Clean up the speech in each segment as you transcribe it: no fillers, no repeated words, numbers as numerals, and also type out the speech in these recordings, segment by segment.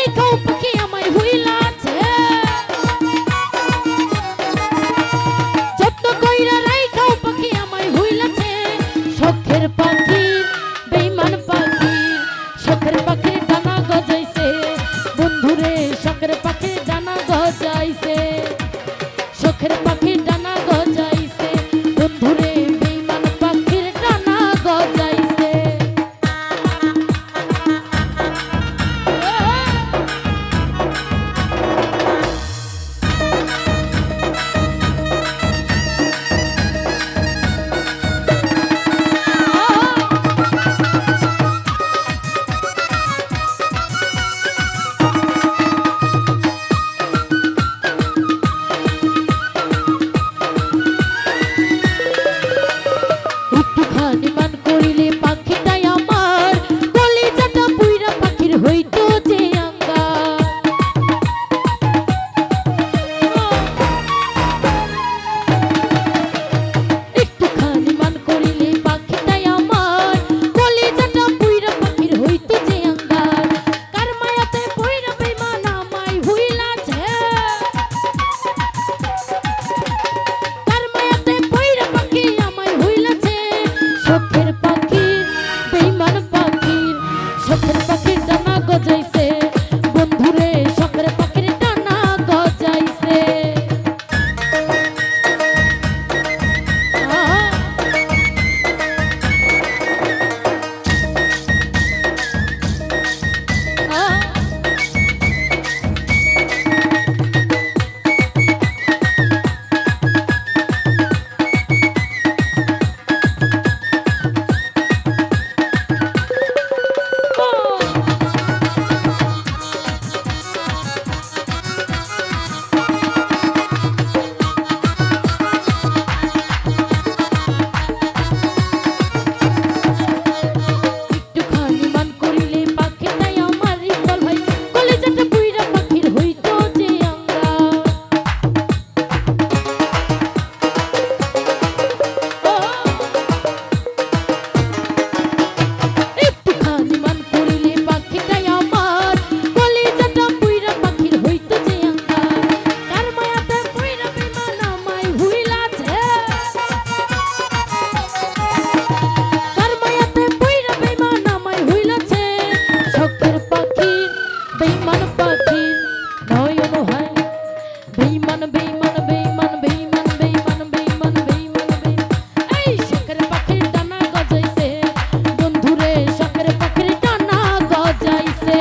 রাইখাও পাখি আমায় ভুইলাছে যত্ন কইরা রাইখাও পাখি আমায় ভুইলাছে শখের পাখি বেঈমান পাখি শখের পাখির ডানা গজাইছে বন্ধুরে শখের পাখির ডানা গজাইছে শখের পাখির ডানা গজাইছে বন্ধুরে বেঈমান পাখির ডানা গজাইছে একটুখানি মান করিলে পাখিটাই আমার কলিজাটা পুইরা পাখির হইতো যে আঙ্গার একটুখানি মান করিলে পাখিটাই আমার কলিজাটা পুইরা পাখির হইতো যে আঙ্গার কার মায়াতে পুইরা বেঈমান আমায় ভুইলাছে কার মায়াতে পুইরা পাখি আমায় ভুইলাছে শখের পাখির বেঈমান পাখির শখের পাখির ডানা গজাইছে বন্ধুরে শখের পাখির ডানা গজাইছে একটুখানি মান করিলে পাখিটাই আমার ইকবাল ভাই কলিজাটা পুইরা পাখির হইতো যে আঙ্গার একটুখানি মান করিলে পাখিটাই আমার কলিজাটা পুইরা পাখির হইতো যে আঙ্গার কার মায়াতে পুইরা বেঈমান আমায় ভুইলাছে কার মায়াতে পুইরা বেঈমান আমায় ভুইলাছে শখের পাখির বেঈমান পাখির নয়ন হয় বেঈমান বেঈমান বেঈমান বেঈমান বেঈমান বেঈমান বেঈমান এই শখের পাখির ডানা গজাইছে বন্ধুরে শখের পাখির ডানা গজাইছে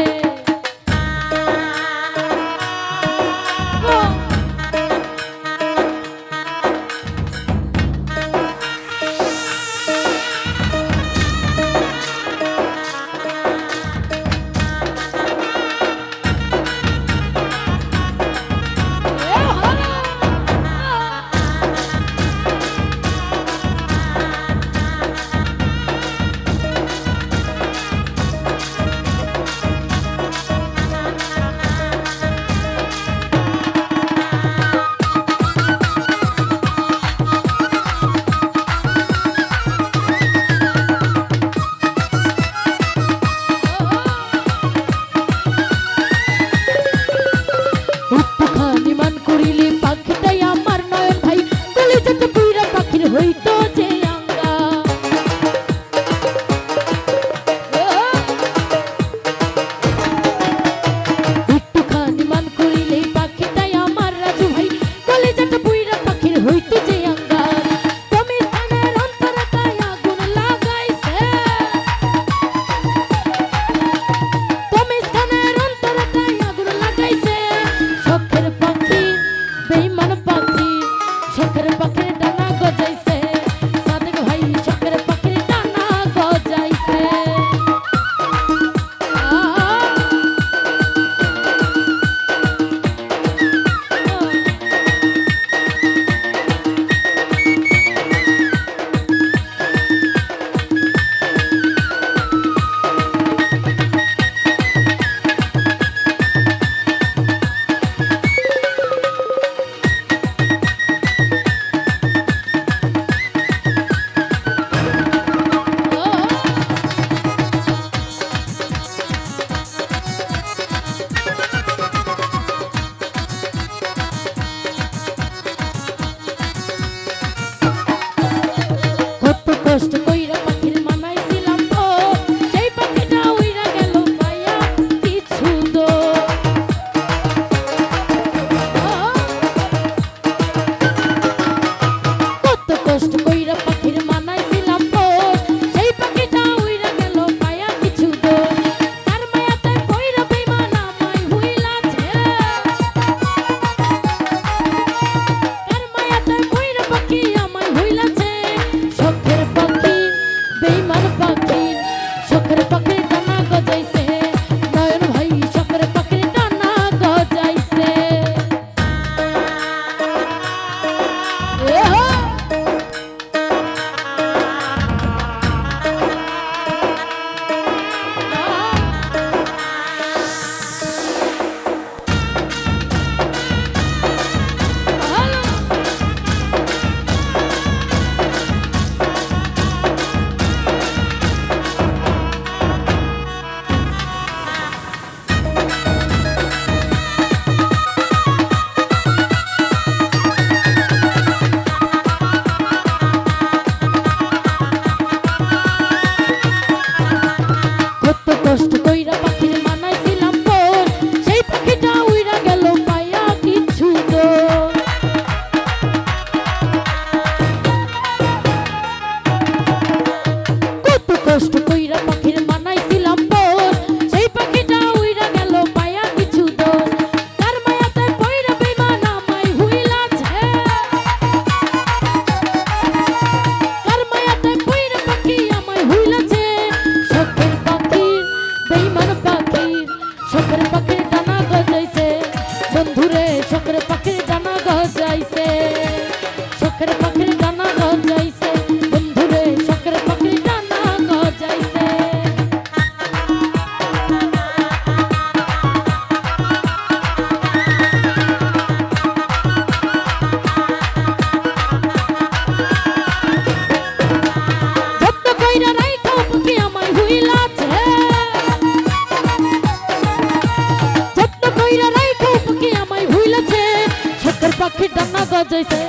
গজাইছে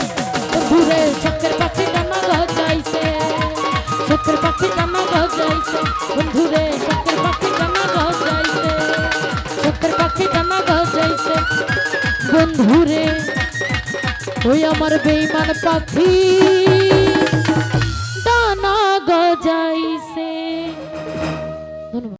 বন্ধুরে শখের পাখি ডানা গজাইছে শখের পাখি ডানা গজাইছে বন্ধুরে শখের পাখি ডানা গজাইছে শখের পাখি ডানা গজাইছে বন্ধুরে ওই আমার বেঈমান পাখি ডানা গজাইছে।